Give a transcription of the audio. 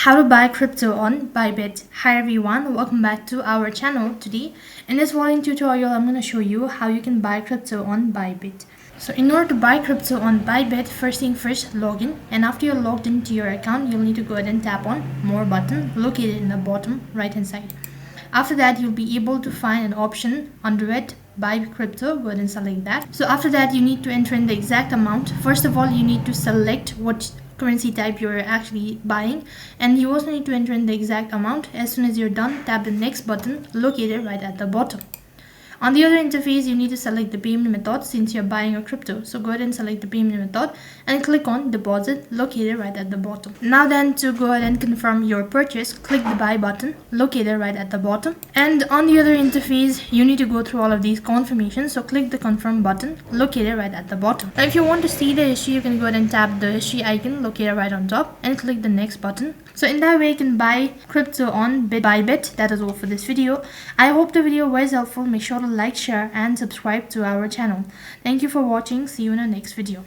How to buy crypto on Bybit. Hi everyone, welcome back to our channel. Today in this following tutorial I'm going to show you how you can buy crypto on Bybit. So in order to buy crypto on Bybit, first thing first, log in, and after you're logged into your account you'll need to go ahead and tap on more button located in the bottom right hand side. After that you'll be able to find an option under it, buy crypto. Go ahead and select that. So after that you need to enter in the exact amount. First of all you need to select what currency type you're actually buying, and you also need to enter in the exact amount. As soon as you're done, tap the next button located right at the bottom. On the other interface, you need to select the payment method since you're buying a crypto. So go ahead and select the payment method and click on deposit located right at the bottom. Now then, to go ahead and confirm your purchase, click the buy button located right at the bottom. And on the other interface, you need to go through all of these confirmations. So click the confirm button located right at the bottom. Now if you want to see the history, you can go ahead and tap the history icon located right on top and click the next button. So in that way you can buy crypto on Bybit. That is all for this video. I hope the video was helpful. Make sure to like, share and subscribe to our channel. Thank you for watching. See you in the next video.